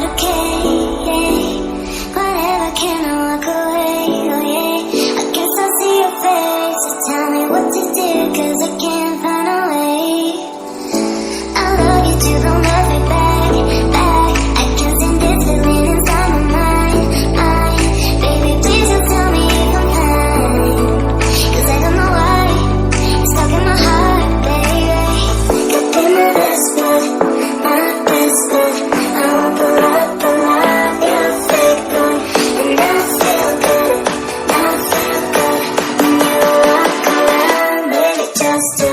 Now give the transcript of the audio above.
okay, yeah. Whatever, can I walk away, oh yeah. I guess I'll see your face, so tell me what to do, cause I can't find a way. I love you too, don't love me back, back. I can't stand this feeling inside my mind, mind. Baby, please don't tell me if I'm fine, cause I don't know why it's stuck in my heart, baby. Could be my best bud, my best bud. I won't pull up, you're a fake boy. And I feel good when you walk around, baby, just do